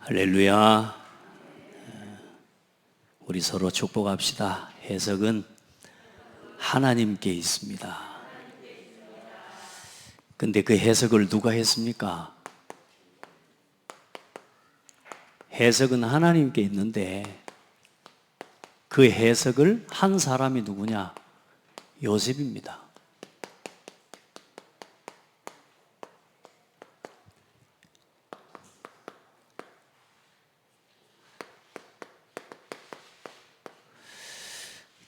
할렐루야. 우리 서로 축복합시다. 해석은 하나님께 있습니다. 근데 그 해석을 누가 했습니까? 해석은 하나님께 있는데 그 해석을 한 사람이 누구냐? 요셉입니다.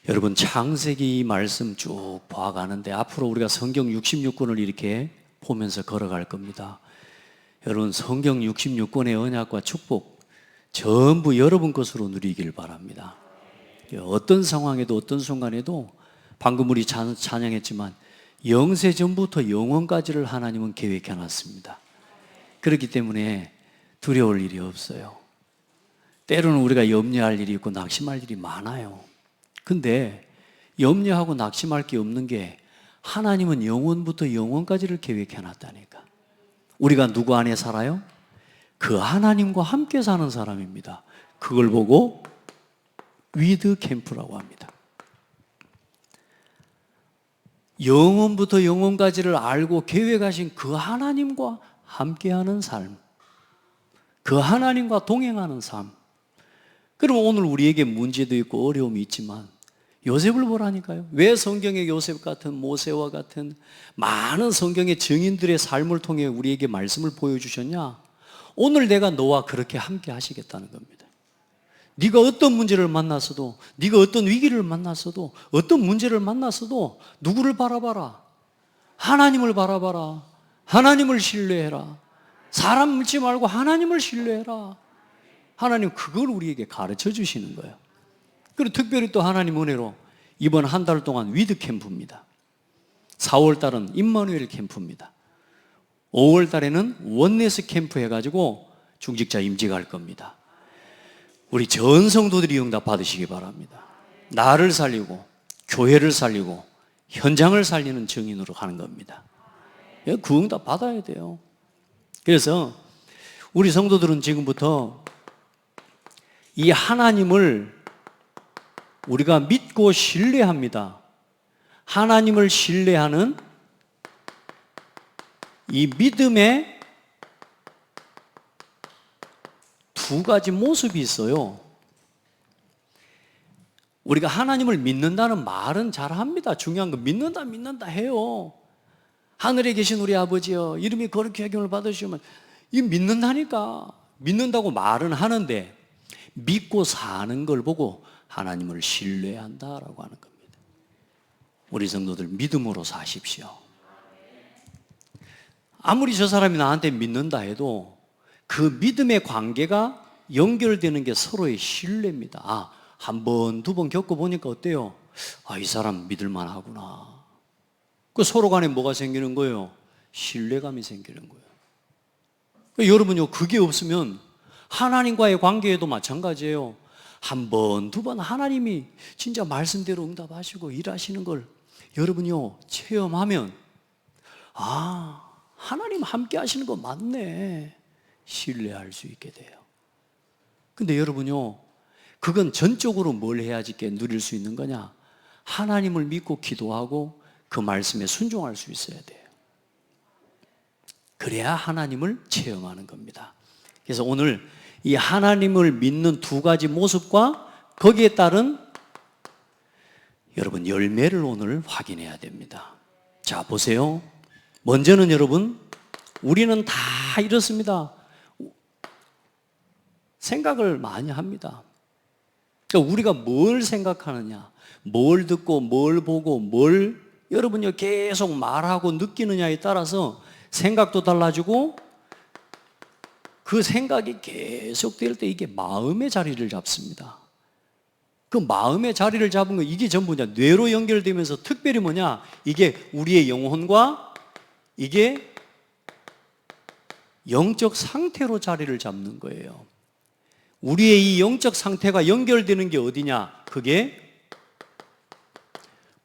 여러분, 창세기 말씀 쭉 봐가는데 앞으로 우리가 성경 66권을 이렇게 보면서 걸어갈 겁니다. 여러분, 성경 66권의 언약과 축복 전부 여러분 것으로 누리길 바랍니다. 어떤 상황에도 어떤 순간에도 방금 우리 찬양했지만 영세 전부터 영원까지를 하나님은 계획해 놨습니다. 그렇기 때문에 두려울 일이 없어요. 때로는 우리가 염려할 일이 있고 낙심할 일이 많아요. 근데 염려하고 낙심할 게 없는 게 하나님은 영원부터 영원까지를 계획해 놨다니까. 우리가 누구 안에 살아요? 그 하나님과 함께 사는 사람입니다. 그걸 보고 위드 캠프라고 합니다. 영원부터 영원까지를 알고 계획하신 그 하나님과 함께하는 삶, 그 하나님과 동행하는 삶. 그럼 오늘 우리에게 문제도 있고 어려움이 있지만 요셉을 보라니까요. 왜 성경에 요셉 같은 모세와 같은 많은 성경의 증인들의 삶을 통해 우리에게 말씀을 보여주셨냐? 오늘 내가 너와 그렇게 함께 하시겠다는 겁니다. 네가 어떤 문제를 만났어도, 네가 어떤 위기를 만났어도, 어떤 문제를 만났어도 누구를 바라봐라? 하나님을 바라봐라. 하나님을 신뢰해라. 사람 믿지 말고 하나님을 신뢰해라. 하나님 그걸 우리에게 가르쳐 주시는 거예요. 그리고 특별히 또 하나님 은혜로 이번 한 달 동안 위드 캠프입니다. 4월 달은 임마누엘 캠프입니다. 5월 달에는 원네스 캠프 해가지고 중직자 임직할 겁니다. 우리 전 성도들이 응답 받으시기 바랍니다. 나를 살리고 교회를 살리고 현장을 살리는 증인으로 가는 겁니다. 그 응답 받아야 돼요. 그래서 우리 성도들은 지금부터 이 하나님을 우리가 믿고 신뢰합니다. 하나님을 신뢰하는 이 믿음의 두 가지 모습이 있어요. 우리가 하나님을 믿는다는 말은 잘합니다. 중요한 건 믿는다 해요. 하늘에 계신 우리 아버지여 이름이 거룩히 여김을 받으시면 이 믿는다니까. 믿는다고 말은 하는데 믿고 사는 걸 보고 하나님을 신뢰한다라고 하는 겁니다. 우리 성도들 믿음으로 사십시오. 아무리 저 사람이 나한테 믿는다 해도 그 믿음의 관계가 연결되는 게 서로의 신뢰입니다. 한 번, 두 번 겪어보니까 어때요? 이 사람 믿을만 하구나. 그 서로 간에 뭐가 생기는 거예요? 신뢰감이 생기는 거예요. 그러니까 여러분요, 그게 없으면 하나님과의 관계에도 마찬가지예요. 한 번, 두 번 하나님이 진짜 말씀대로 응답하시고 일하시는 걸 여러분요 체험하면 하나님 함께 하시는 거 맞네 신뢰할 수 있게 돼요. 근데 여러분요 그건 전적으로 뭘 해야지 누릴 수 있는 거냐? 하나님을 믿고 기도하고 그 말씀에 순종할 수 있어야 돼요. 그래야 하나님을 체험하는 겁니다. 그래서 오늘 이 하나님을 믿는 두 가지 모습과 거기에 따른 여러분 열매를 오늘 확인해야 됩니다. 자, 보세요. 먼저는 여러분, 우리는 다 이렇습니다. 생각을 많이 합니다. 그러니까 우리가 뭘 생각하느냐, 뭘 듣고, 뭘 보고, 뭘 여러분요 계속 말하고 느끼느냐에 따라서 생각도 달라지고 그 생각이 계속될 때 이게 마음의 자리를 잡습니다. 그 마음의 자리를 잡은 거 이게 전부 뇌로 연결되면서 특별히 뭐냐? 이게 우리의 영혼과 이게 영적 상태로 자리를 잡는 거예요. 우리의 이 영적 상태가 연결되는 게 어디냐? 그게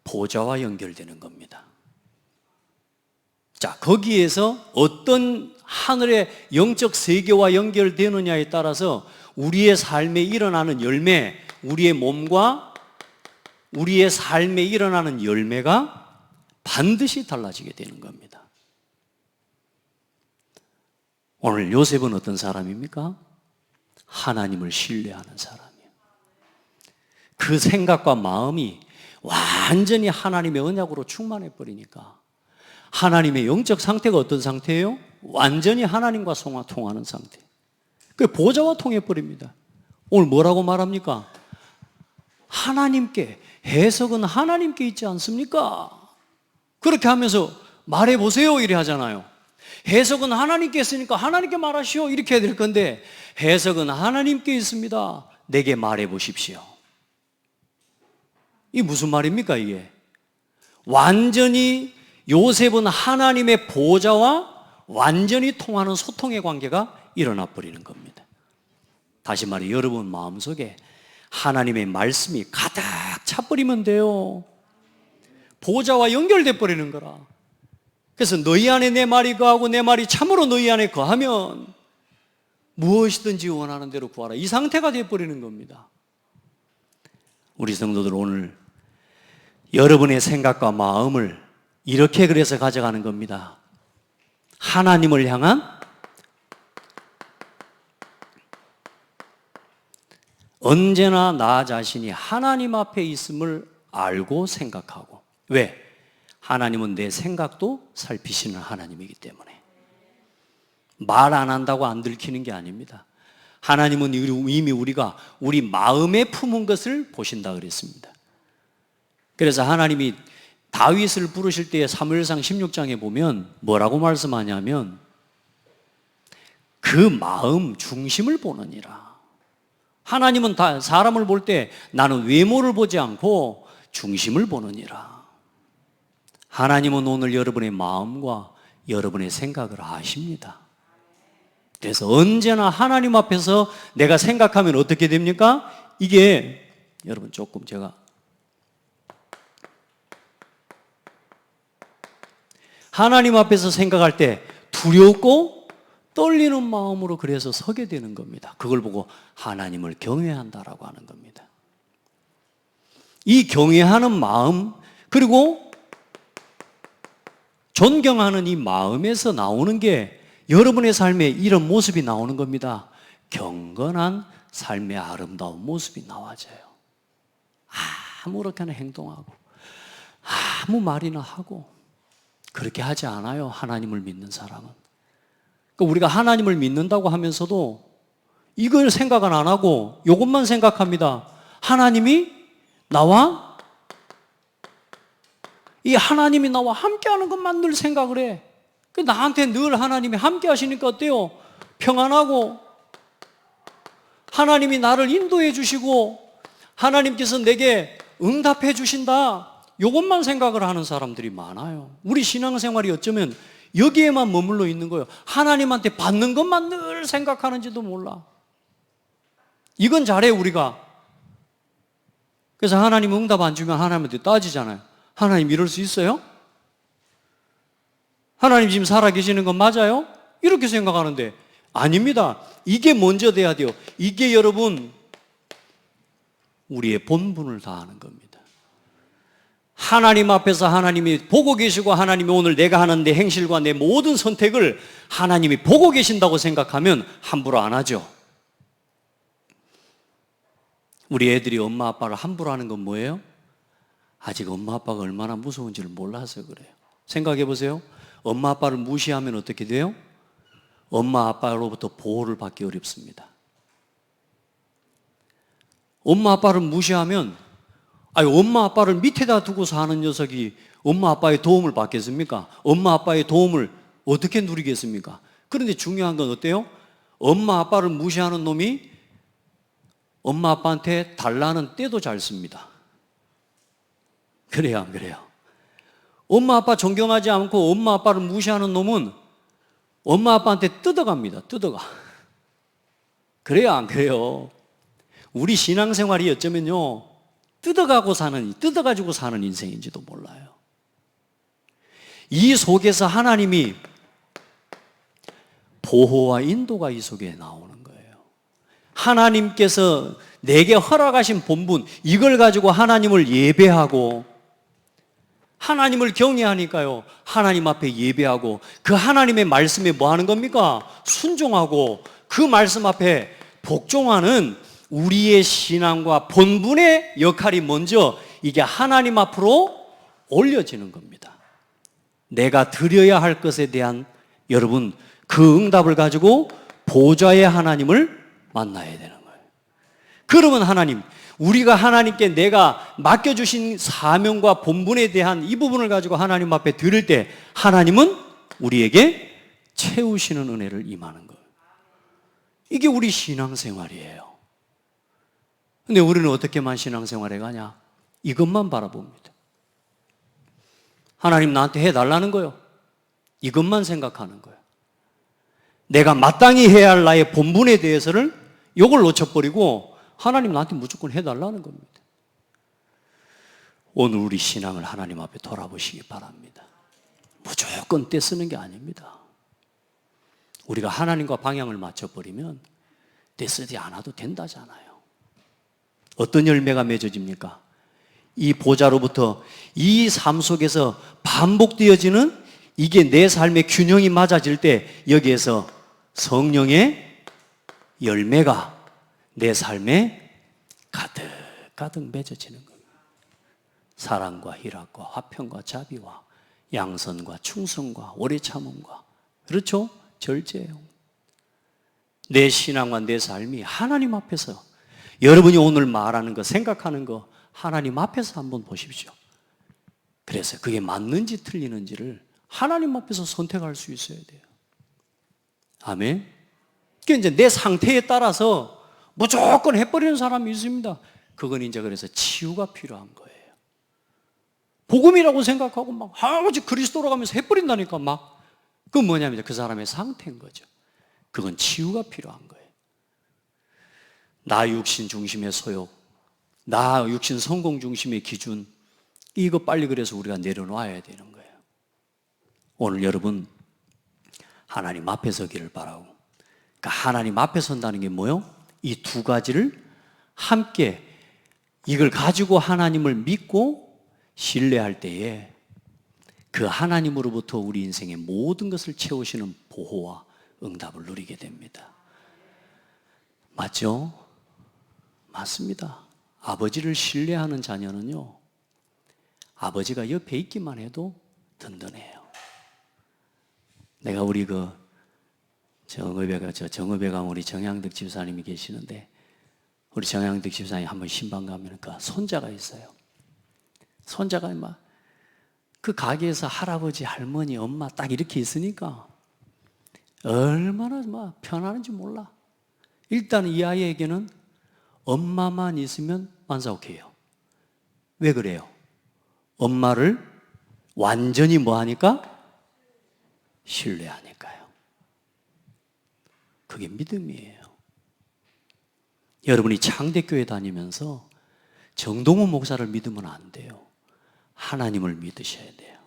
보좌와 연결되는 겁니다. 자, 거기에서 어떤 하늘의 영적 세계와 연결되느냐에 따라서 우리의 삶에 일어나는 열매, 우리의 몸과 우리의 삶에 일어나는 열매가 반드시 달라지게 되는 겁니다. 오늘 요셉은 어떤 사람입니까? 하나님을 신뢰하는 사람이에요. 그 생각과 마음이 완전히 하나님의 언약으로 충만해 버리니까 하나님의 영적 상태가 어떤 상태예요? 완전히 하나님과 통하는 상태. 그 보좌와 통해 버립니다. 오늘 뭐라고 말합니까? 하나님께, 해석은 하나님께 있지 않습니까? 그렇게 하면서 말해보세요 이래 하잖아요. 해석은 하나님께 있으니까 하나님께 말하시오 이렇게 해야 될 건데 해석은 하나님께 있습니다. 내게 말해보십시오. 이게 무슨 말입니까 이게? 완전히 요셉은 하나님의 보좌와 완전히 통하는 소통의 관계가 일어나 버리는 겁니다. 다시 말해 여러분 마음속에 하나님의 말씀이 가득 차버리면 돼요. 보좌와 연결돼 버리는 거라. 그래서 너희 안에 내 말이 거하고 내 말이 참으로 너희 안에 거하면 무엇이든지 원하는 대로 구하라. 이 상태가 돼 버리는 겁니다. 우리 성도들 오늘 여러분의 생각과 마음을 이렇게 그래서 가져가는 겁니다. 하나님을 향한 언제나 나 자신이 하나님 앞에 있음을 알고 생각하고. 왜? 하나님은 내 생각도 살피시는 하나님이기 때문에. 말 안 한다고 안 들키는 게 아닙니다. 하나님은 이미 우리가 우리 마음에 품은 것을 보신다 그랬습니다. 그래서 하나님이 다윗을 부르실 때에 사무엘상 16장에 보면 뭐라고 말씀하냐면 그 마음 중심을 보느니라. 하나님은 사람을 볼 때 나는 외모를 보지 않고 중심을 보느니라. 하나님은 오늘 여러분의 마음과 여러분의 생각을 아십니다. 그래서 언제나 하나님 앞에서 내가 생각하면 어떻게 됩니까? 이게 여러분 조금 제가 하나님 앞에서 생각할 때 두렵고 떨리는 마음으로 그래서 서게 되는 겁니다. 그걸 보고 하나님을 경외한다라고 하는 겁니다. 이 경외하는 마음 그리고 존경하는 이 마음에서 나오는 게 여러분의 삶에 이런 모습이 나오는 겁니다. 경건한 삶의 아름다운 모습이 나와져요. 아무렇게나 행동하고 아무 말이나 하고 그렇게 하지 않아요. 하나님을 믿는 사람은. 그러니까 우리가 하나님을 믿는다고 하면서도 이걸 생각은 안 하고 이것만 생각합니다. 하나님이 나와 함께하는 것만 늘 생각을 해. 나한테 늘 하나님이 함께 하시니까 어때요? 평안하고 하나님이 나를 인도해 주시고 하나님께서 내게 응답해 주신다. 이것만 생각을 하는 사람들이 많아요. 우리 신앙생활이 어쩌면 여기에만 머물러 있는 거예요. 하나님한테 받는 것만 늘 생각하는지도 몰라. 이건 잘해 우리가. 그래서 하나님 응답 안 주면 하나님한테 따지잖아요. 하나님 이럴 수 있어요? 하나님 지금 살아계시는 건 맞아요? 이렇게 생각하는데 아닙니다. 이게 먼저 돼야 돼요. 이게 여러분 우리의 본분을 다하는 겁니다. 하나님 앞에서 하나님이 보고 계시고 하나님이 오늘 내가 하는 내 행실과 내 모든 선택을 하나님이 보고 계신다고 생각하면 함부로 안 하죠. 우리 애들이 엄마 아빠를 함부로 하는 건 뭐예요? 아직 엄마 아빠가 얼마나 무서운지를 몰라서 그래요. 생각해 보세요. 엄마 아빠를 무시하면 어떻게 돼요? 엄마 아빠로부터 보호를 받기 어렵습니다. 엄마 아빠를 무시하면 엄마 아빠를 밑에다 두고 사는 녀석이 엄마 아빠의 도움을 받겠습니까? 엄마 아빠의 도움을 어떻게 누리겠습니까? 그런데 중요한 건 어때요? 엄마 아빠를 무시하는 놈이 엄마 아빠한테 달라는 때도 잘 씁니다. 그래요, 안 그래요? 엄마 아빠 존경하지 않고 엄마 아빠를 무시하는 놈은 엄마 아빠한테 뜯어갑니다. 뜯어가. 그래요, 안 그래요? 우리 신앙생활이 어쩌면요 뜯어가지고 사는 인생인지도 몰라요. 이 속에서 하나님이 보호와 인도가 이 속에 나오는 거예요. 하나님께서 내게 허락하신 본분, 이걸 가지고 하나님을 예배하고 하나님을 경외하니까요, 하나님 앞에 예배하고 그 하나님의 말씀에 뭐 하는 겁니까? 순종하고 그 말씀 앞에 복종하는 우리의 신앙과 본분의 역할이 먼저 이게 하나님 앞으로 올려지는 겁니다. 내가 드려야 할 것에 대한 여러분 그 응답을 가지고 보좌의 하나님을 만나야 되는 거예요. 그러면 하나님, 우리가 하나님께 내가 맡겨주신 사명과 본분에 대한 이 부분을 가지고 하나님 앞에 드릴 때 하나님은 우리에게 채우시는 은혜를 임하는 거예요. 이게 우리 신앙생활이에요. 근데 우리는 어떻게만 신앙생활에 가냐? 이것만 바라봅니다. 하나님 나한테 해달라는 거예요. 이것만 생각하는 거예요. 내가 마땅히 해야 할 나의 본분에 대해서는 이걸 놓쳐버리고 하나님 나한테 무조건 해달라는 겁니다. 오늘 우리 신앙을 하나님 앞에 돌아보시기 바랍니다. 무조건 떼쓰는 게 아닙니다. 우리가 하나님과 방향을 맞춰버리면 떼쓰지 않아도 된다잖아요. 어떤 열매가 맺어집니까? 이 보좌로부터 이 삶 속에서 반복되어지는 이게 내 삶의 균형이 맞아질 때 여기에서 성령의 열매가 내 삶에 가득 맺어지는 겁니다. 사랑과 희락과 화평과 자비와 양선과 충성과 오래 참음과, 그렇죠? 절제예요. 내 신앙과 내 삶이 하나님 앞에서, 여러분이 오늘 말하는 거, 생각하는 거 하나님 앞에서 한번 보십시오. 그래서 그게 맞는지 틀리는지를 하나님 앞에서 선택할 수 있어야 돼요. 아멘. 그러니까 이제 내 상태에 따라서 무조건 해버리는 사람이 있습니다. 그건 이제 그래서 치유가 필요한 거예요. 복음이라고 생각하고 막 아버지 그리스도로 가면서 해버린다니까 막. 그건 뭐냐면 그 사람의 상태인 거죠. 그건 치유가 필요한 거예요. 나 육신 중심의 소욕, 나 육신 성공 중심의 기준, 이거 빨리 그래서 우리가 내려놔야 되는 거예요. 오늘 여러분 하나님 앞에 서기를 바라고, 그러니까 하나님 앞에 선다는 게 뭐요? 이 두 가지를 함께 이걸 가지고 하나님을 믿고 신뢰할 때에 그 하나님으로부터 우리 인생의 모든 것을 채우시는 보호와 응답을 누리게 됩니다. 맞죠? 맞습니다. 아버지를 신뢰하는 자녀는요, 아버지가 옆에 있기만 해도 든든해요. 내가 우리 정읍에 가면 우리 정양득 집사님이 계시는데, 우리 정양득 집사님 한번 신방 가면 그 손자가 있어요. 손자가 막 그 가게에서 할아버지, 할머니, 엄마 딱 이렇게 있으니까 얼마나 막 편안한지 몰라. 일단 이 아이에게는 엄마만 있으면 만사오케이요. 왜 그래요? 엄마를 완전히 뭐 하니까? 신뢰하니까요. 그게 믿음이에요. 여러분이 창대교회 다니면서 정동훈 목사를 믿으면 안 돼요. 하나님을 믿으셔야 돼요.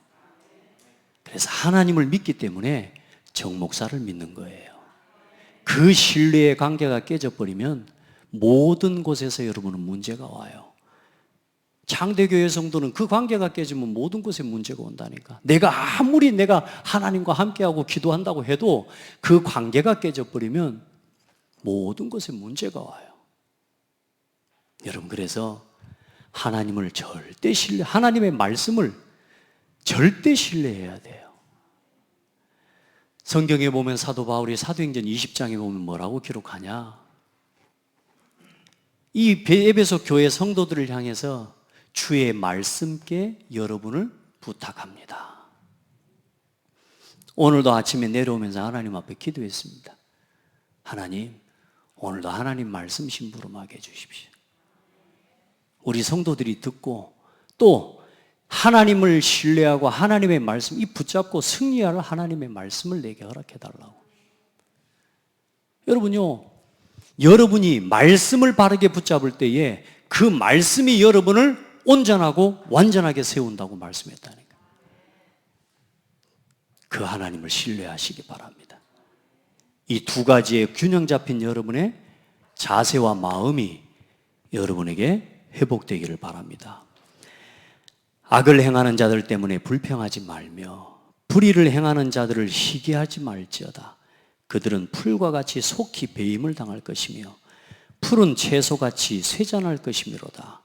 그래서 하나님을 믿기 때문에 정 목사를 믿는 거예요. 그 신뢰의 관계가 깨져버리면 모든 곳에서 여러분은 문제가 와요. 창대교회 성도는 그 관계가 깨지면 모든 곳에 문제가 온다니까. 내가 아무리 내가 하나님과 함께하고 기도한다고 해도 그 관계가 깨져버리면 모든 곳에 문제가 와요. 여러분, 그래서 하나님을 절대 하나님의 말씀을 절대 신뢰해야 돼요. 성경에 보면 사도 바울이 사도행전 20장에 보면 뭐라고 기록하냐? 이 에베소 교회 성도들을 향해서 주의 말씀께 여러분을 부탁합니다. 오늘도 아침에 내려오면서 하나님 앞에 기도했습니다. 하나님, 오늘도 하나님 말씀 심부름하게 해주십시오. 우리 성도들이 듣고 또 하나님을 신뢰하고 하나님의 말씀, 이 붙잡고 승리할 하나님의 말씀을 내게 허락해달라고. 여러분요, 여러분이 말씀을 바르게 붙잡을 때에 그 말씀이 여러분을 온전하고 완전하게 세운다고 말씀했다니까. 그 하나님을 신뢰하시기 바랍니다. 이 두 가지의 균형 잡힌 여러분의 자세와 마음이 여러분에게 회복되기를 바랍니다. 악을 행하는 자들 때문에 불평하지 말며 불의를 행하는 자들을 시기하지 말지어다. 그들은 풀과 같이 속히 배임을 당할 것이며 푸른 채소같이 쇠잔할 것이미로다.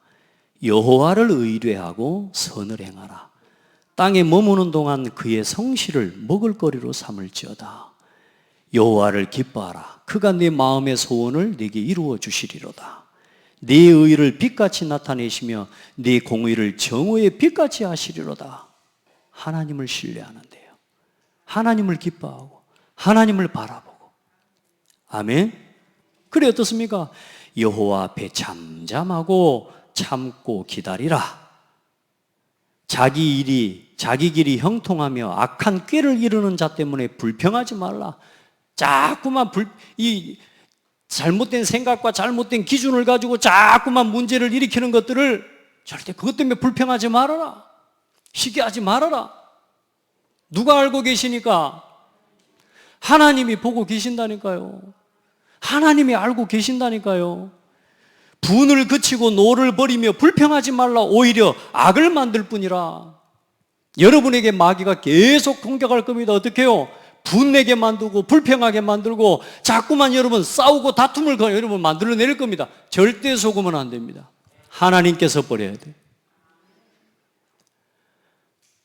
여호와를 의뢰하고 선을 행하라. 땅에 머무는 동안 그의 성실을 먹을거리로 삼을지어다. 여호와를 기뻐하라. 그가 네 마음의 소원을 네게 이루어 주시리로다. 네 의를 빛같이 나타내시며 네 공의를 정오의 빛같이 하시리로다. 하나님을 신뢰하는데요, 하나님을 기뻐하고 하나님을 바라보고. 아멘. 그래 어떻습니까? 여호와 앞에 잠잠하고 참고 기다리라. 자기 길이 형통하며 악한 꾀를 이루는 자 때문에 불평하지 말라. 자꾸만 이 잘못된 생각과 잘못된 기준을 가지고 자꾸만 문제를 일으키는 것들을 절대 그것 때문에 불평하지 말아라. 시기하지 말아라. 누가 알고 계시니까? 하나님이 보고 계신다니까요. 하나님이 알고 계신다니까요. 분을 그치고 노를 버리며 불평하지 말라. 오히려 악을 만들 뿐이라. 여러분에게 마귀가 계속 공격할 겁니다. 어떻게 해요? 분내게 만들고 불평하게 만들고 자꾸만 여러분 싸우고 다툼을 여러분 만들어낼 겁니다. 절대 속으면 안 됩니다. 하나님께서 버려야 돼요.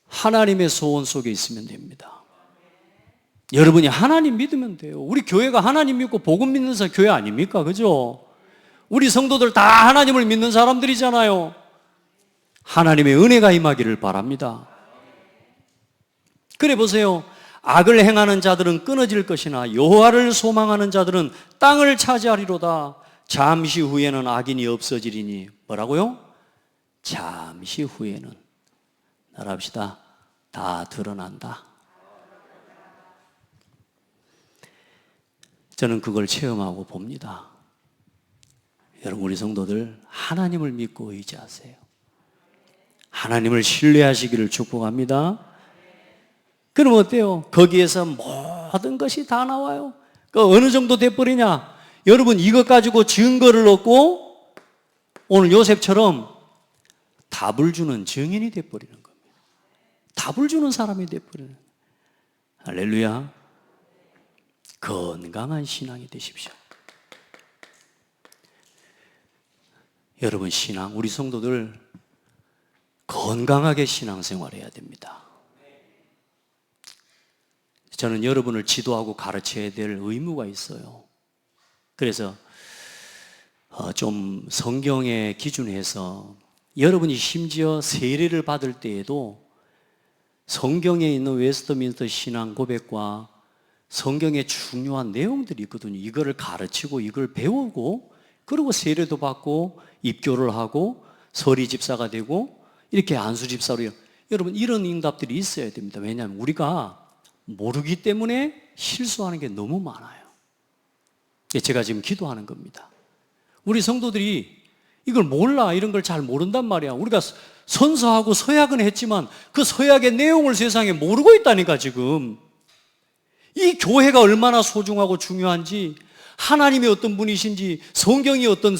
하나님의 소원 속에 있으면 됩니다. 여러분이 하나님 믿으면 돼요. 우리 교회가 하나님 믿고 복음 믿는 교회 아닙니까? 그죠? 우리 성도들 다 하나님을 믿는 사람들이잖아요. 하나님의 은혜가 임하기를 바랍니다. 그래 보세요. 악을 행하는 자들은 끊어질 것이나 여호와를 소망하는 자들은 땅을 차지하리로다. 잠시 후에는 악인이 없어지리니 뭐라고요? 잠시 후에는 나랍시다. 다 드러난다. 저는 그걸 체험하고 봅니다. 여러분 우리 성도들 하나님을 믿고 의지하세요. 하나님을 신뢰하시기를 축복합니다. 그럼 어때요? 거기에서 모든 것이 다 나와요. 어느 정도 돼버리냐? 여러분 이것 가지고 증거를 얻고 오늘 요셉처럼 답을 주는 증인이 돼버리는 겁니다. 답을 주는 사람이 돼버리는 거예요. 할렐루야. 건강한 신앙이 되십시오. 여러분 신앙, 우리 성도들 건강하게 신앙생활해야 됩니다. 저는 여러분을 지도하고 가르쳐야 될 의무가 있어요. 그래서 좀 성경에 기준해서 여러분이 심지어 세례를 받을 때에도 성경에 있는 웨스트민스터 신앙 고백과 성경의 중요한 내용들이 있거든요. 이거를 가르치고 이걸 배우고 그리고 세례도 받고 입교를 하고 서리 집사가 되고 이렇게 안수 집사로 여러분 이런 응답들이 있어야 됩니다. 왜냐하면 우리가 모르기 때문에 실수하는 게 너무 많아요. 제가 지금 기도하는 겁니다. 우리 성도들이 이걸 몰라, 이런 걸 잘 모른단 말이야. 우리가 선서하고 서약은 했지만 그 서약의 내용을 세상에 모르고 있다니까. 지금 이 교회가 얼마나 소중하고 중요한지, 하나님이 어떤 분이신지, 성경이 어떤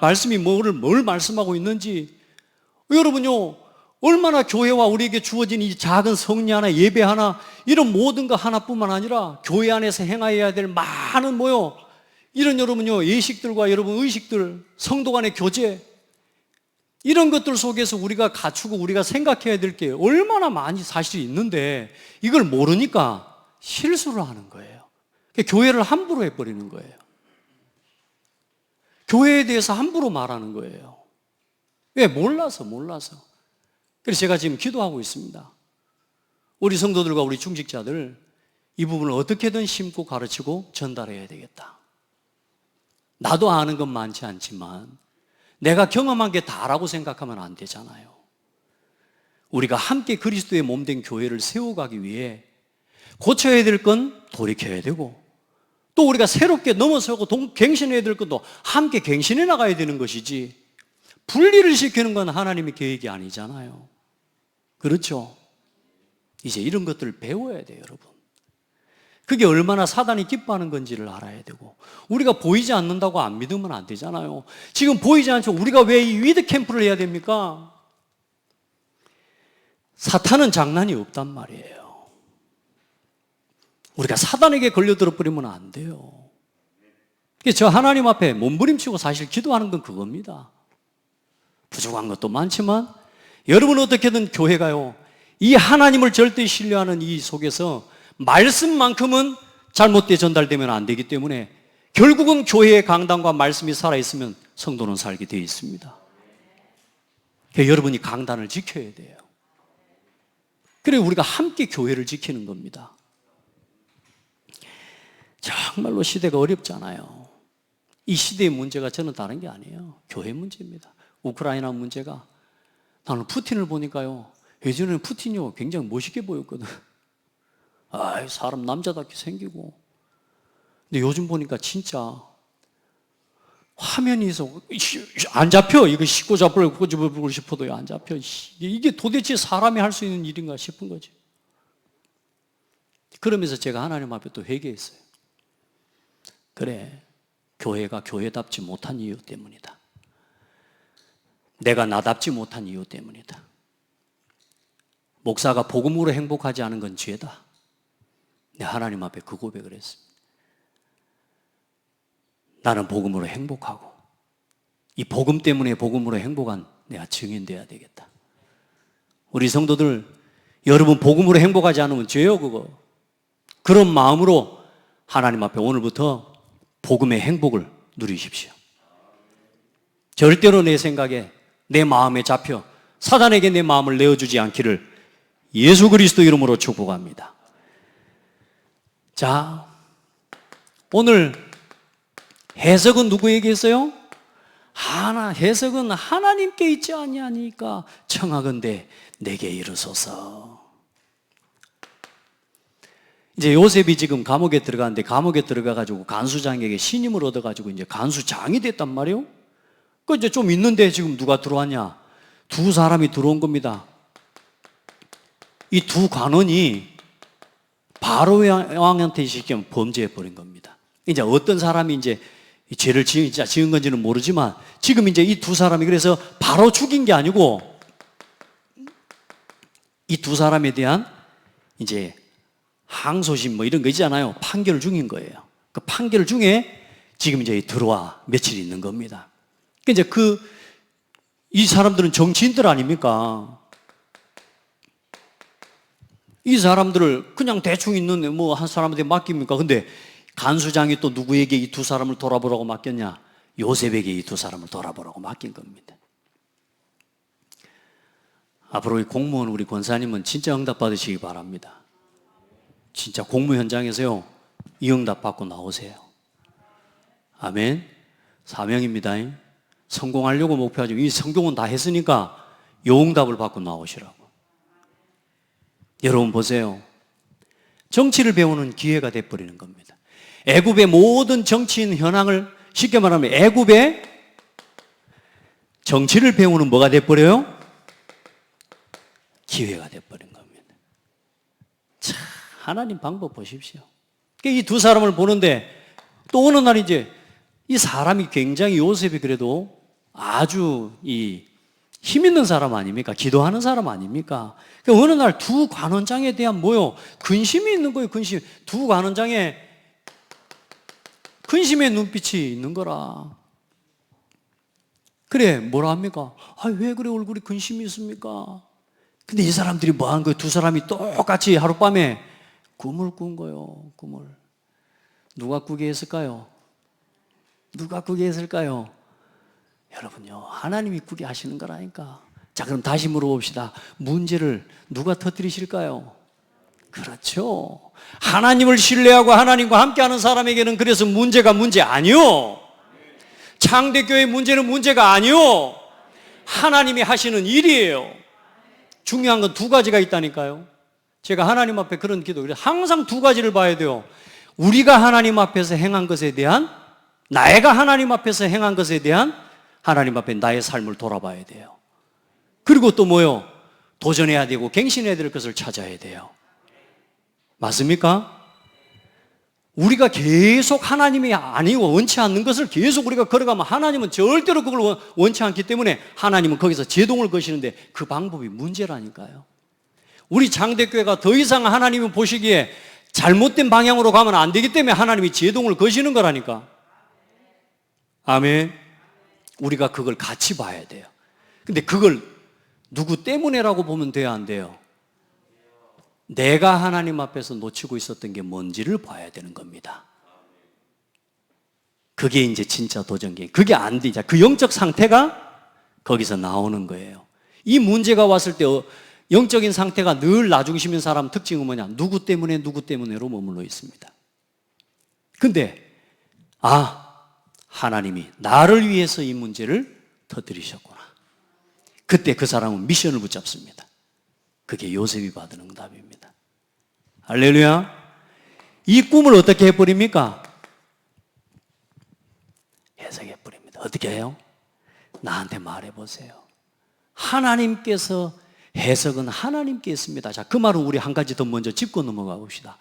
말씀이 뭘 말씀하고 있는지, 여러분요 얼마나 교회와 우리에게 주어진 이 작은 성리 하나, 예배 하나, 이런 모든 것 하나뿐만 아니라 교회 안에서 행하여야 될 많은 이런 여러분요 예식들과 여러분 의식들, 성도 간의 교제, 이런 것들 속에서 우리가 갖추고 우리가 생각해야 될 게 얼마나 많이 사실이 있는데 이걸 모르니까 실수를 하는 거예요. 교회를 함부로 해버리는 거예요. 교회에 대해서 함부로 말하는 거예요. 왜? 몰라서. 그래서 제가 지금 기도하고 있습니다. 우리 성도들과 우리 중직자들 이 부분을 어떻게든 심고 가르치고 전달해야 되겠다. 나도 아는 건 많지 않지만 내가 경험한 게 다라고 생각하면 안 되잖아요. 우리가 함께 그리스도의 몸된 교회를 세워가기 위해 고쳐야 될 건 돌이켜야 되고, 또 우리가 새롭게 넘어서고 갱신해야 될 것도 함께 갱신해 나가야 되는 것이지, 분리를 시키는 건 하나님의 계획이 아니잖아요. 그렇죠? 이제 이런 것들을 배워야 돼요, 여러분. 그게 얼마나 사단이 기뻐하는 건지를 알아야 되고, 우리가 보이지 않는다고 안 믿으면 안 되잖아요. 지금 보이지 않죠. 우리가 왜 이 위드 캠프를 해야 됩니까? 사탄은 장난이 없단 말이에요. 우리가 사단에게 걸려들어 버리면 안 돼요. 저 하나님 앞에 몸부림치고 사실 기도하는 건 그겁니다. 부족한 것도 많지만 여러분 어떻게든 교회가요, 이 하나님을 절대 신뢰하는 이 속에서 말씀만큼은 잘못되게 전달되면 안 되기 때문에 결국은 교회의 강단과 말씀이 살아있으면 성도는 살게 되어 있습니다. 그러니까 여러분이 강단을 지켜야 돼요. 그래서 우리가 함께 교회를 지키는 겁니다. 정말로 시대가 어렵잖아요. 이 시대의 문제가 저는 다른 게 아니에요. 교회 문제입니다. 우크라이나 문제가, 나는 푸틴을 보니까요, 예전에는 푸틴이요 굉장히 멋있게 보였거든. 사람 남자답게 생기고. 근데 요즘 보니까 진짜 화면이 있어 안 잡혀. 이거 씻고 잡으려고 꼬집어보고 싶어도 안 잡혀. 이게 도대체 사람이 할 수 있는 일인가 싶은 거지. 그러면서 제가 하나님 앞에 또 회개했어요. 그래, 교회가 교회답지 못한 이유 때문이다. 내가 나답지 못한 이유 때문이다. 목사가 복음으로 행복하지 않은 건 죄다. 내 하나님 앞에 그 고백을 했습니다. 나는 복음으로 행복하고 이 복음 때문에 복음으로 행복한 내가 증인되어야 되겠다. 우리 성도들, 여러분 복음으로 행복하지 않으면 죄요 그거. 그런 마음으로 하나님 앞에 오늘부터 복음의 행복을 누리십시오. 절대로 내 생각에, 내 마음에 잡혀 사단에게 내 마음을 내어주지 않기를 예수 그리스도 이름으로 축복합니다. 자, 오늘 해석은 누구에게 있어요? 해석은 하나님께 있지 아니하니까 청하건대 내게 이르소서. 이제 요셉이 지금 감옥에 들어가는데, 감옥에 들어가가지고 간수장에게 신임을 얻어가지고 이제 간수장이 됐단 말이에요. 그 이제 좀 있는데 지금 누가 들어왔냐? 두 사람이 들어온 겁니다. 이 두 관원이 바로 왕한테 시키면 범죄해 버린 겁니다. 이제 어떤 사람이 이제 죄를 지은 건지는 모르지만 지금 이제 이 두 사람이 그래서 바로 죽인 게 아니고 이 두 사람에 대한 이제 항소심 뭐 이런 거 있잖아요. 판결을 중인 거예요. 그 판결 중에 지금 이제 들어와 며칠 있는 겁니다. 이제 이 사람들은 정치인들 아닙니까? 이 사람들을 그냥 대충 있는 뭐 한 사람한테 맡깁니까? 근데 간수장이 또 누구에게 이 두 사람을 돌아보라고 맡겼냐? 요셉에게 이 두 사람을 돌아보라고 맡긴 겁니다. 앞으로 이 공무원 우리 권사님은 진짜 응답 받으시기 바랍니다. 진짜 공무 현장에서요, 이 응답 받고 나오세요. 아멘. 사명입니다. 성공하려고 목표하죠. 이 성공은 다 했으니까 요 응답을 받고 나오시라고. 여러분 보세요. 정치를 배우는 기회가 돼버리는 겁니다. 애굽의 모든 정치인 현황을 쉽게 말하면 애굽의 정치를 배우는 뭐가 돼버려요? 기회가 돼버린 겁니다. 참, 하나님 방법 보십시오. 이 두 사람을 보는데 또 어느 날 이제 이 사람이 굉장히, 요셉이 그래도 아주 힘 있는 사람 아닙니까? 기도하는 사람 아닙니까? 그러니까 어느 날 두 관원장에 대한 근심이 있는 거예요. 근심. 두 관원장에 근심의 눈빛이 있는 거라. 그래, 뭐라 합니까? 왜 그래 얼굴이 근심이 있습니까? 근데 이 사람들이 뭐 한 거예요? 두 사람이 똑같이 하룻밤에 꿈을 꾼 거예요. 꿈을. 누가 꾸게 했을까요? 누가 꾸게 했을까요? 여러분요, 하나님이 꾸게 하시는 거라니까. 자, 그럼 다시 물어봅시다. 문제를 누가 터뜨리실까요? 그렇죠. 하나님을 신뢰하고 하나님과 함께하는 사람에게는 그래서 문제가 문제 아니요. 창대교회 문제는 문제가 아니요. 하나님이 하시는 일이에요. 중요한 건 두 가지가 있다니까요. 제가 하나님 앞에 그런 기도, 항상 두 가지를 봐야 돼요. 우리가 하나님 앞에서 행한 것에 대한, 내가 하나님 앞에서 행한 것에 대한 하나님 앞에 나의 삶을 돌아봐야 돼요. 그리고 또 도전해야 되고 갱신해야 될 것을 찾아야 돼요. 맞습니까? 우리가 계속 하나님이 아니고 원치 않는 것을 계속 우리가 걸어가면 하나님은 절대로 그걸 원치 않기 때문에 하나님은 거기서 제동을 거시는데 그 방법이 문제라니까요. 우리 장대교회가 더 이상 하나님이 보시기에 잘못된 방향으로 가면 안 되기 때문에 하나님이 제동을 거시는 거라니까. 아멘. 우리가 그걸 같이 봐야 돼요. 근데 그걸 누구 때문에라고 보면 돼야 안 돼요? 내가 하나님 앞에서 놓치고 있었던 게 뭔지를 봐야 되는 겁니다. 그게 이제 진짜 도전기예요. 그게 안 돼. 그 영적 상태가 거기서 나오는 거예요. 이 문제가 왔을 때 영적인 상태가 늘 나중심인 사람 특징은 뭐냐? 누구 때문에로 머물러 있습니다. 근데 하나님이 나를 위해서 이 문제를 터뜨리셨구나. 그때 그 사람은 미션을 붙잡습니다. 그게 요셉이 받은 응답입니다. 할렐루야. 이 꿈을 어떻게 해버립니까? 해석해버립니다. 어떻게 해요? 나한테 말해보세요. 하나님께서 해석은 하나님께 있습니다. 자, 그 말은 우리 한 가지 더 먼저 짚고 넘어가 봅시다.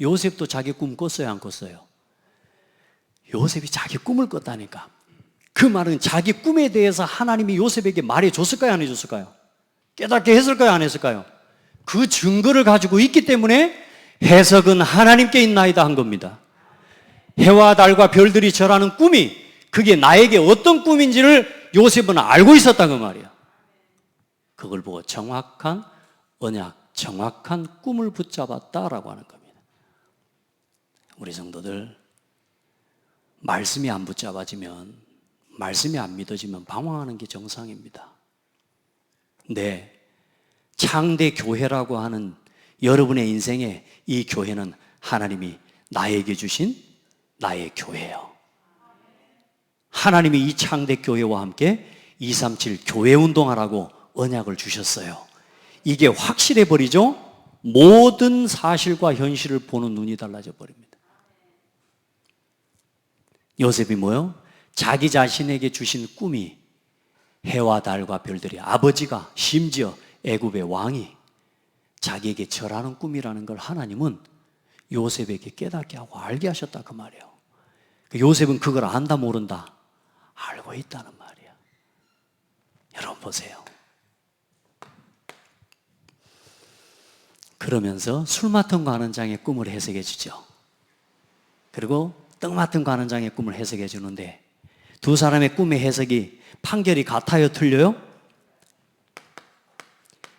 요셉도 자기 꿈 꿨어요, 안 꿨어요? 요셉이 자기 꿈을 꿨다니까. 그 말은 자기 꿈에 대해서 하나님이 요셉에게 말해줬을까요, 안 해줬을까요? 깨닫게 했을까요, 안 했을까요? 그 증거를 가지고 있기 때문에 해석은 하나님께 있나이다 한 겁니다. 해와 달과 별들이 절하는 꿈이 그게 나에게 어떤 꿈인지를 요셉은 알고 있었다 그 말이야. 그걸 보고 정확한 언약, 정확한 꿈을 붙잡았다라고 하는 겁니다. 우리 성도들, 말씀이 안 붙잡아지면, 말씀이 안 믿어지면 방황하는 게 정상입니다. 네, 창대 교회라고 하는 여러분의 인생에 이 교회는 하나님이 나에게 주신 나의 교회예요. 하나님이 이 창대 교회와 함께 237 교회 운동하라고 언약을 주셨어요. 이게 확실해 버리죠? 모든 사실과 현실을 보는 눈이 달라져 버립니다. 요셉이 뭐요? 자기 자신에게 주신 꿈이 해와 달과 별들이 아버지가 심지어 애굽의 왕이 자기에게 절하는 꿈이라는 걸 하나님은 요셉에게 깨닫게 하고 알게 하셨다 그 말이에요. 요셉은 그걸 안다 모른다? 알고 있다는 말이야. 여러분 보세요. 그러면서 술 맡은 관원장의 꿈을 해석해 주죠. 그리고 떡 맡은 관원장의 꿈을 해석해 주는데 두 사람의 꿈의 해석이 판결이 같아요, 틀려요?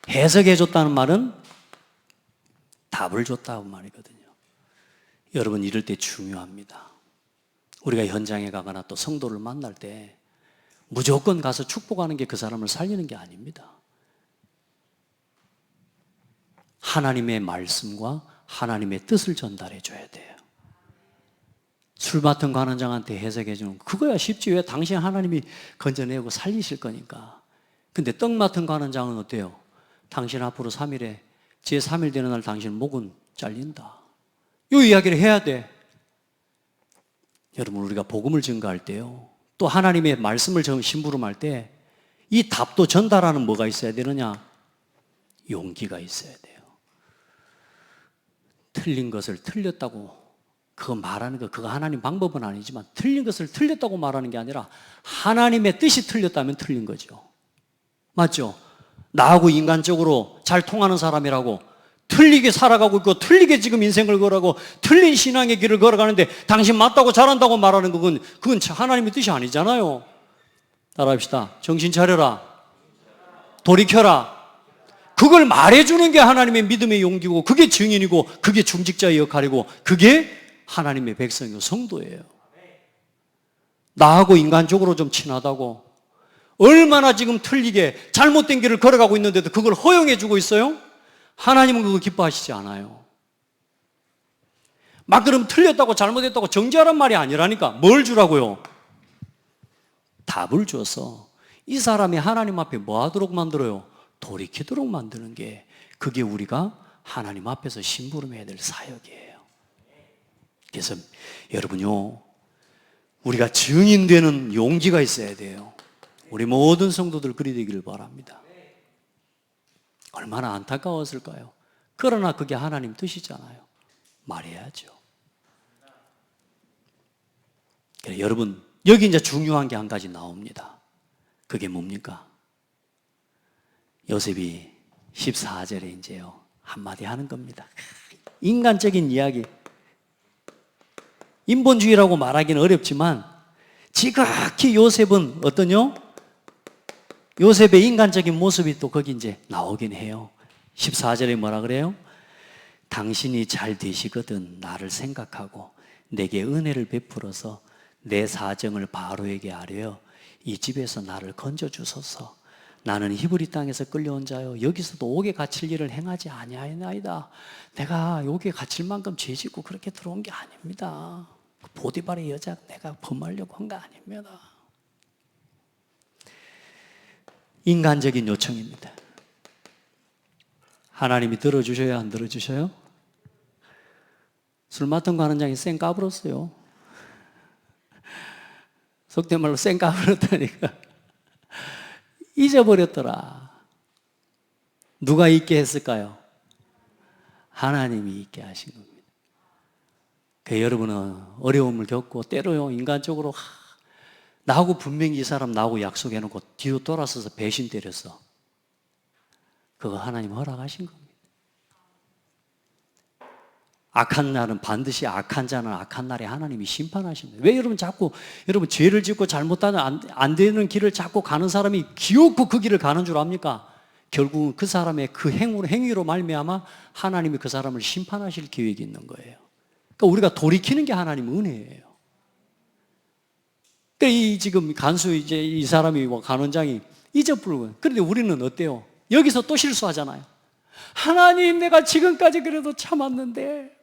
해석해 줬다는 말은 답을 줬다는 말이거든요. 여러분 이럴 때 중요합니다. 우리가 현장에 가거나 또 성도를 만날 때 무조건 가서 축복하는 게 그 사람을 살리는 게 아닙니다. 하나님의 말씀과 하나님의 뜻을 전달해 줘야 돼요. 술 맡은 관원장한테 해석해 주는 그거야 쉽지. 왜? 당신 하나님이 건져내고 살리실 거니까. 근데 떡 맡은 관원장은 어때요? 당신 앞으로 3일에 제 3일 되는 날 당신 목은 잘린다. 이 이야기를 해야 돼. 여러분 우리가 복음을 증거할 때요, 또 하나님의 말씀을 심부름할 때 이 답도 전달하는 뭐가 있어야 되느냐? 용기가 있어야 돼요. 틀린 것을 틀렸다고 그거 말하는 거, 그거 하나님 방법은 아니지만 틀린 것을 틀렸다고 말하는 게 아니라 하나님의 뜻이 틀렸다면 틀린 거죠. 맞죠? 나하고 인간적으로 잘 통하는 사람이라고 틀리게 살아가고 있고 틀리게 지금 인생을 걸어가고 틀린 신앙의 길을 걸어가는데 당신 맞다고 잘한다고 말하는 그건 하나님의 뜻이 아니잖아요. 따라합시다. 정신 차려라. 돌이켜라. 그걸 말해주는 게 하나님의 믿음의 용기고 그게 증인이고 그게 중직자의 역할이고 그게 하나님의 백성이고 성도예요. 나하고 인간적으로 좀 친하다고 얼마나 지금 틀리게 잘못된 길을 걸어가고 있는데도 그걸 허용해 주고 있어요? 하나님은 그거 기뻐하시지 않아요. 막 그럼 틀렸다고 잘못했다고 정죄하란 말이 아니라니까. 뭘 주라고요? 답을 줘서 이 사람이 하나님 앞에 뭐 하도록 만들어요? 돌이키도록 만드는 게 그게 우리가 하나님 앞에서 심부름해야 될 사역이에요. 그래서 여러분요, 우리가 증인되는 용기가 있어야 돼요. 우리 모든 성도들 그리 되기를 바랍니다. 얼마나 안타까웠을까요? 그러나 그게 하나님 뜻이잖아요. 말해야죠. 그래, 여러분, 여기 이제 중요한 게 한 가지 나옵니다. 그게 뭡니까? 요셉이 14절에 이제요, 한마디 하는 겁니다. 인간적인 이야기. 인본주의라고 말하기는 어렵지만, 지극히 요셉은 어떠냐? 요셉의 인간적인 모습이 또 거기 이제 나오긴 해요. 14절에 뭐라 그래요? 당신이 잘 되시거든 나를 생각하고 내게 은혜를 베풀어서 내 사정을 바로에게 아뢰어 이 집에서 나를 건져주소서. 나는 히브리 땅에서 끌려온 자요 여기서도 옥에 갇힐 일을 행하지 아니하나이다. 내가 옥에 갇힐 만큼 죄짓고 그렇게 들어온 게 아닙니다. 보디발의 여자 내가 범하려고 한 거 아닙니다. 인간적인 요청입니다. 하나님이 들어주셔야 안 들어주셔요? 술 맡은 거 하는 장이 쌩 까불었어요. 속된 말로 쌩 까불었다니까. 잊어버렸더라. 누가 잊게 했을까요? 하나님이 잊게 하신 겁니다. 여러분은 어려움을 겪고 때로요 인간적으로 나하고 분명히 이 사람 나하고 약속해놓고 뒤로 돌아서서 배신 때렸어. 그거 하나님 허락하신 겁니다. 악한 날은 반드시 악한 자는 악한 날에 하나님이 심판하십니다. 왜 여러분 자꾸 여러분 죄를 짓고 잘못하는 안 되는 길을 자꾸 가는 사람이 기어코 그 길을 가는 줄 압니까? 결국은 그 사람의 그 행위로 말미암아 하나님이 그 사람을 심판하실 계획이 있는 거예요. 그러니까 우리가 돌이키는 게 하나님 은혜예요. 그러니까 이 지금 간수 이제 이 사람이 간원장이 잊어버리고, 그런데 우리는 어때요? 여기서 또 실수하잖아요. 하나님 내가 지금까지 그래도 참았는데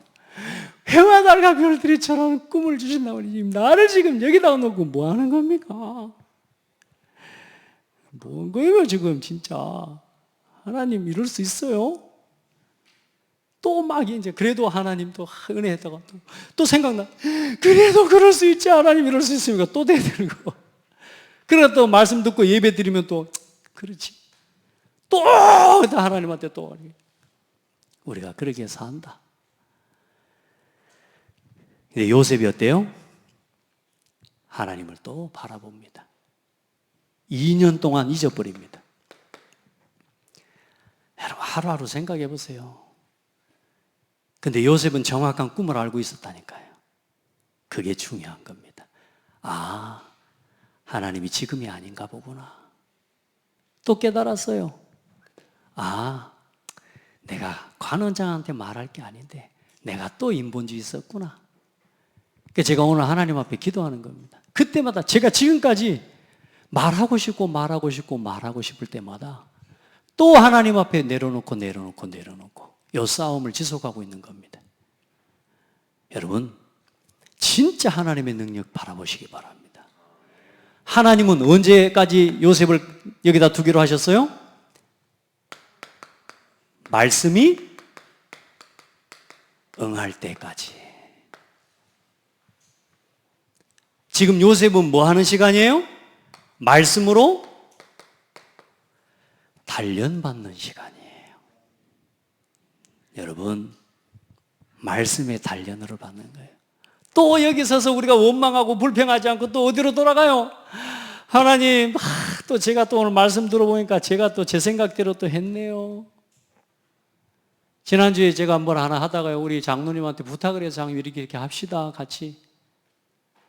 해와 달과 별들이처럼 꿈을 주신다고 나를 지금 여기다 놓고 뭐 하는 겁니까? 뭔 거예요 지금 진짜. 하나님 이럴 수 있어요? 또 막 이제 그래도 하나님 또 은혜했다가 또 생각나. 그래도 그럴 수 있지 하나님 이럴 수 있습니까? 또 대들고. 그러다 또 말씀 듣고 예배 드리면 또 그렇지. 또 하나님한테 또 우리가 그렇게 산다. 근데 요셉이 어때요? 하나님을 또 바라봅니다. 2년 동안 잊어버립니다. 여러분 하루하루 생각해 보세요. 근데 요셉은 정확한 꿈을 알고 있었다니까요. 그게 중요한 겁니다. 아, 하나님이 지금이 아닌가 보구나. 또 깨달았어요. 아, 내가 관원장한테 말할 게 아닌데 내가 또 인본주의 썼구나. 그러니까 제가 오늘 하나님 앞에 기도하는 겁니다. 그때마다 제가 지금까지 말하고 싶고 싶을 때마다 또 하나님 앞에 내려놓고 이 싸움을 지속하고 있는 겁니다. 여러분 진짜 하나님의 능력 바라보시기 바랍니다. 하나님은 언제까지 요셉을 여기다 두기로 하셨어요? 말씀이 응할 때까지. 지금 요셉은 뭐 하는 시간이에요? 말씀으로 단련받는 시간이에요. 여러분, 말씀의 단련으로 받는 거예요. 또 여기 서서 우리가 원망하고 불평하지 않고 또 어디로 돌아가요? 하나님, 또 제가 또 오늘 말씀 들어보니까 제가 또 제 생각대로 또 했네요. 지난주에 제가 뭘 하나 하다가요, 우리 장로님한테 부탁을 해서 장님 이렇게 합시다, 같이.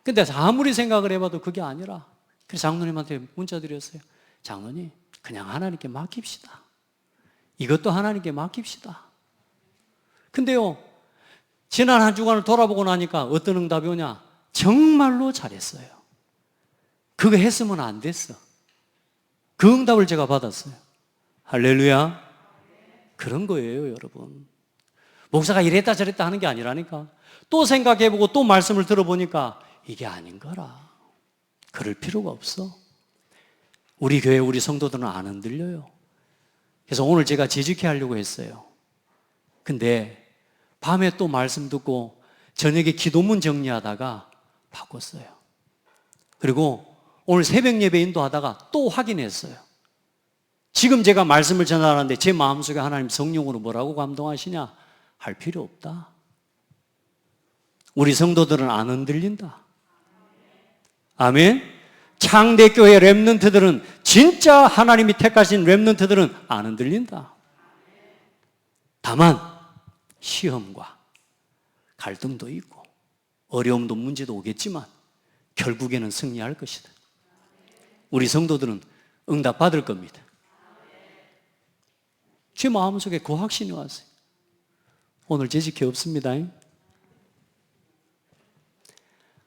근데 아무리 생각을 해봐도 그게 아니라, 그래서 장로님한테 문자 드렸어요. 장로님, 그냥 하나님께 맡깁시다. 이것도 하나님께 맡깁시다. 근데요, 지난 한 주간을 돌아보고 나니까 어떤 응답이 오냐? 정말로 잘했어요. 그거 했으면 안 됐어. 그 응답을 제가 받았어요. 할렐루야. 그런 거예요, 여러분. 목사가 이랬다 저랬다 하는 게 아니라니까. 또 생각해보고 또 말씀을 들어보니까 이게 아닌 거라. 그럴 필요가 없어. 우리 교회 우리 성도들은 안 흔들려요. 그래서 오늘 제가 재직해 하려고 했어요. 근데 밤에 또 말씀 듣고 저녁에 기도문 정리하다가 바꿨어요. 그리고 오늘 새벽 예배 인도하다가 또 확인했어요. 지금 제가 말씀을 전하는데 제 마음속에 하나님 성령으로 뭐라고 감동하시냐? 할 필요 없다. 우리 성도들은 안 흔들린다. 아멘. 창대교회 렘넌트들은, 진짜 하나님이 택하신 렘넌트들은 안 흔들린다. 다만 시험과 갈등도 있고 어려움도 문제도 오겠지만 결국에는 승리할 것이다. 우리 성도들은 응답 받을 겁니다. 제 마음속에 그 확신이 왔어요. 오늘 재직회 없습니다.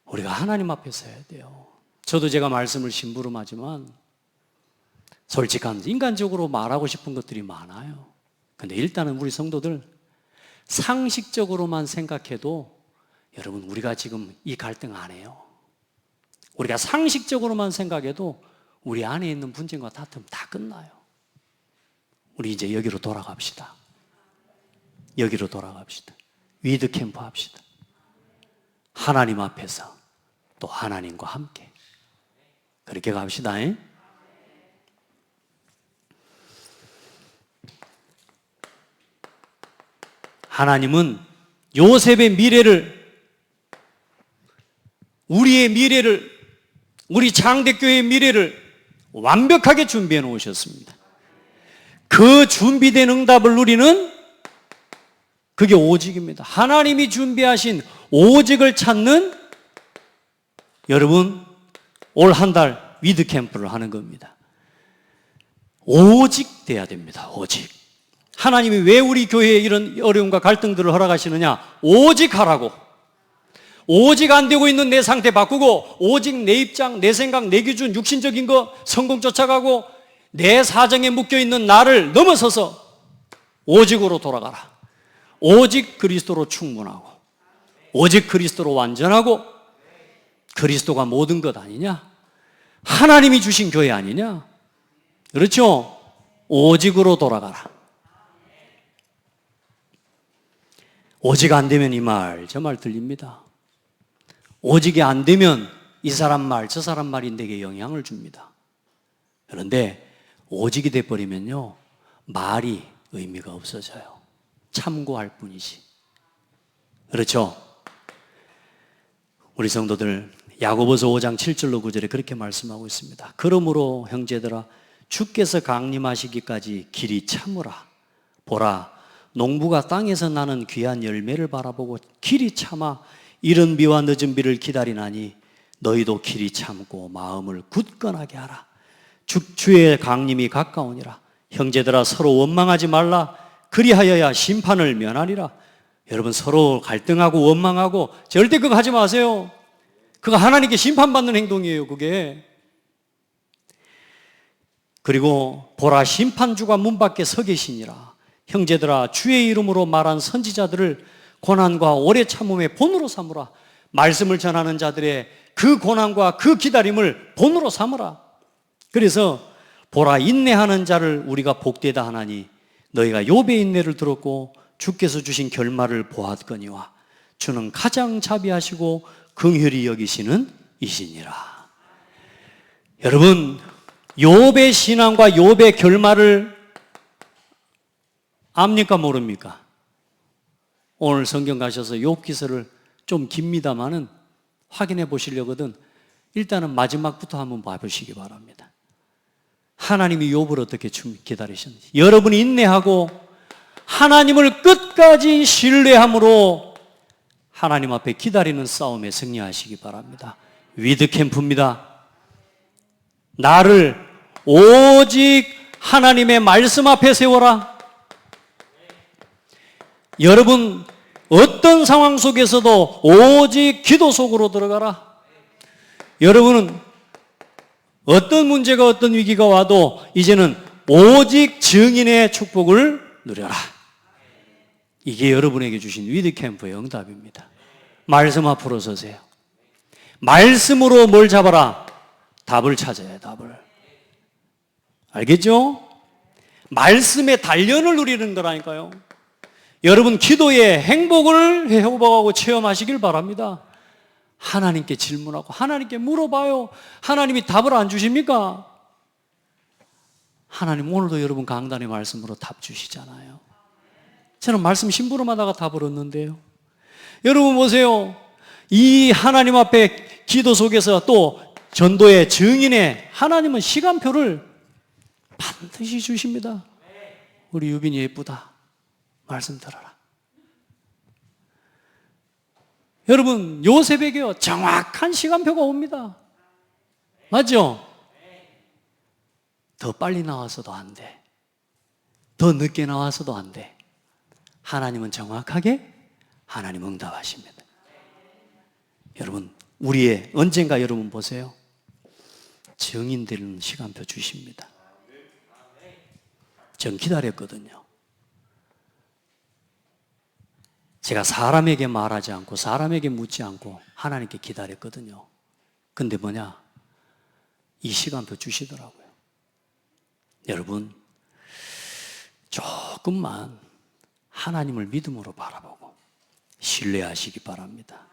우리가 하나님 앞에 서야 돼요. 저도 제가 말씀을 심부름하지만 솔직한 인간적으로 말하고 싶은 것들이 많아요. 근데 일단은 우리 성도들 상식적으로만 생각해도 여러분, 우리가 지금 이 갈등 안 해요. 우리가 상식적으로만 생각해도 우리 안에 있는 분쟁과 다툼 다 끝나요. 우리 이제 여기로 돌아갑시다. 여기로 돌아갑시다. 위드 캠프 합시다. 하나님 앞에서 또 하나님과 함께 그렇게 갑시다. 하나님은 요셉의 미래를, 우리의 미래를, 우리 장대교회의 미래를 완벽하게 준비해 놓으셨습니다. 그 준비된 응답을 누리는, 그게 오직입니다. 하나님이 준비하신 오직을 찾는, 여러분, 올 한 달 위드 캠프를 하는 겁니다. 오직 돼야 됩니다. 오직. 하나님이 왜 우리 교회에 이런 어려움과 갈등들을 허락하시느냐? 오직 하라고. 오직 안 되고 있는 내 상태 바꾸고, 오직 내 입장, 내 생각, 내 기준, 육신적인 거 성공 쫓아가고 내 사정에 묶여있는 나를 넘어서서 오직으로 돌아가라. 오직 그리스도로 충분하고, 오직 그리스도로 완전하고, 그리스도가 모든 것 아니냐? 하나님이 주신 교회 아니냐? 그렇죠? 오직으로 돌아가라. 오직 안 되면 이 말, 저 말 들립니다. 오직이 안 되면 이 사람 말, 저 사람 말이 내게 영향을 줍니다. 그런데 오직이 돼버리면요, 말이 의미가 없어져요. 참고할 뿐이지. 그렇죠? 우리 성도들 야고보서 5장 7절로 9절에 그렇게 말씀하고 있습니다. 그러므로 형제들아, 주께서 강림하시기까지 길이 참으라. 보라, 농부가 땅에서 나는 귀한 열매를 바라보고 길이 참아 이른 비와 늦은 비를 기다리나니 너희도 길이 참고 마음을 굳건하게 하라. 주의 강림이 가까우니라. 형제들아, 서로 원망하지 말라. 그리하여야 심판을 면하리라. 여러분, 서로 갈등하고 원망하고 절대 그거 하지 마세요. 그거 하나님께 심판받는 행동이에요, 그게. 그리고 보라, 심판주가 문 밖에 서 계시니라. 형제들아, 주의 이름으로 말한 선지자들을 고난과 오래 참음의 본으로 삼으라. 말씀을 전하는 자들의 그 고난과 그 기다림을 본으로 삼으라. 그래서 보라, 인내하는 자를 우리가 복되다 하나니 너희가 욥의 인내를 들었고 주께서 주신 결말을 보았거니와 주는 가장 자비하시고 긍휼히 여기시는 이시니라. 여러분, 욥의 신앙과 욥의 결말을 압니까 모릅니까? 오늘 성경 가셔서 욥 기서를 좀 깁니다만은 확인해 보시려거든 일단은 마지막부터 한번 봐보시기 바랍니다. 하나님이 욥을 어떻게 기다리셨는지, 여러분이 인내하고 하나님을 끝까지 신뢰함으로 하나님 앞에 기다리는 싸움에 승리하시기 바랍니다. 위드 캠프입니다. 나를 오직 하나님의 말씀 앞에 세워라. 여러분, 어떤 상황 속에서도 오직 기도 속으로 들어가라. 여러분은 어떤 문제가, 어떤 위기가 와도 이제는 오직 증인의 축복을 누려라. 이게 여러분에게 주신 위드 캠프의 응답입니다. 말씀 앞으로 서세요. 말씀으로 뭘 잡아라? 답을 찾아야, 답을. 알겠죠? 말씀의 단련을 누리는 거라니까요. 여러분, 기도의 행복을 회복하고 체험하시길 바랍니다. 하나님께 질문하고 하나님께 물어봐요. 하나님이 답을 안 주십니까? 하나님 오늘도 여러분 강단의 말씀으로 답 주시잖아요. 저는 말씀 심부름하다가 답을 얻는데요. 여러분 보세요. 이 하나님 앞에 기도 속에서 또 전도의 증인의 하나님은 시간표를 반드시 주십니다. 우리 유빈이 예쁘다. 말씀 들어라. 여러분, 요셉에게요, 정확한 시간표가 옵니다. 맞죠? 더 빨리 나와서도 안 돼. 더 늦게 나와서도 안 돼. 하나님은 정확하게 하나님 응답하십니다. 여러분, 언젠가 여러분 보세요. 증인되는 시간표 주십니다. 전 기다렸거든요. 제가 사람에게 말하지 않고 사람에게 묻지 않고 하나님께 기다렸거든요. 근데 뭐냐? 이 시간표 주시더라고요. 여러분, 조금만 하나님을 믿음으로 바라보고 신뢰하시기 바랍니다.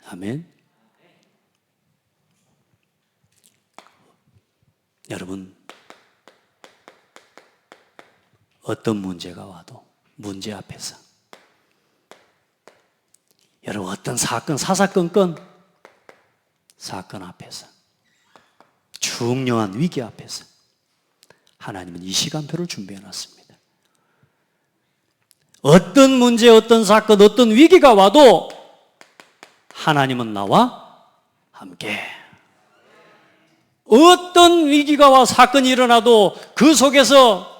아멘. 여러분, 어떤 문제가 와도 문제 앞에서, 여러분 어떤 사건, 사사건건 사건 앞에서, 중요한 위기 앞에서 하나님은 이 시간표를 준비해 놨습니다. 어떤 문제, 어떤 사건, 어떤 위기가 와도 하나님은 나와 함께. 어떤 위기가 와 사건이 일어나도 그 속에서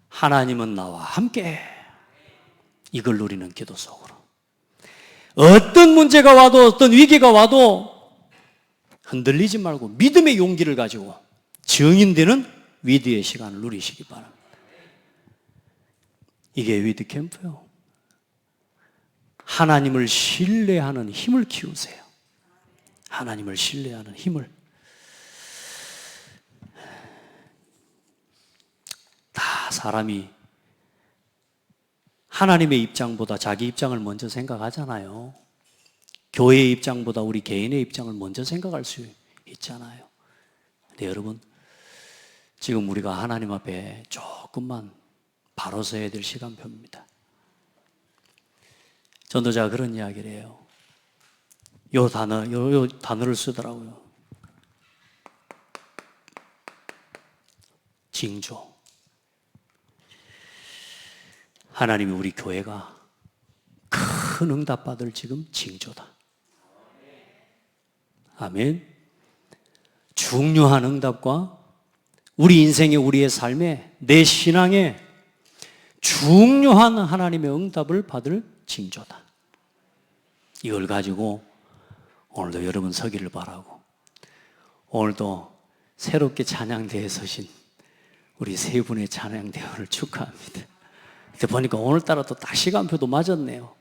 하나님은 나와 함께. 이걸 누리는 기도 속으로. 어떤 문제가 와도, 어떤 위기가 와도 흔들리지 말고 믿음의 용기를 가지고 증인되는 위드의 시간을 누리시기 바랍니다. 이게 위드 캠프요. 하나님을 신뢰하는 힘을 키우세요. 하나님을 신뢰하는 힘을. 다 사람이 하나님의 입장보다 자기 입장을 먼저 생각하잖아요. 교회의 입장보다 우리 개인의 입장을 먼저 생각할 수 있잖아요. 근데 여러분, 지금 우리가 하나님 앞에 조금만 바로 서야 될 시간표입니다. 전도자가 그런 이야기를 해요. 요 단어를 쓰더라고요. 징조. 하나님이 우리 교회가 큰 응답받을 지금 징조다. 아멘. 중요한 응답과 우리 인생의, 우리의 삶에, 내 신앙에 중요한 하나님의 응답을 받을 징조다. 이걸 가지고 오늘도 여러분 서기를 바라고, 오늘도 새롭게 찬양대에 서신 우리 세 분의 찬양대원을 축하합니다. 근데 보니까 오늘따라 또 딱 시간표도 맞았네요.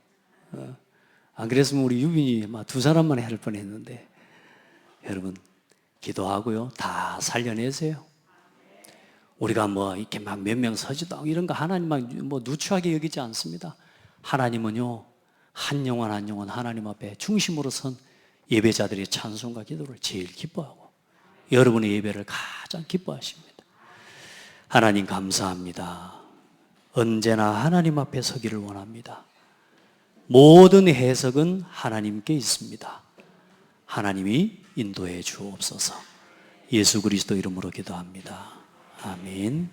안 그랬으면 우리 유빈이 막 두 사람만 해야 할 뻔했는데, 여러분 기도하고요, 다 살려내세요. 우리가 뭐 이렇게 막 몇 명 서지도 않고 이런 거 하나님 막 뭐 누추하게 여기지 않습니다. 하나님은요, 한 영혼 한 영혼 하나님 앞에 중심으로 선 예배자들의 찬송과 기도를 제일 기뻐하고 여러분의 예배를 가장 기뻐하십니다. 하나님 감사합니다. 언제나 하나님 앞에 서기를 원합니다. 모든 해석은 하나님께 있습니다. 하나님이 인도해 주옵소서. 예수 그리스도 이름으로 기도합니다. 아멘.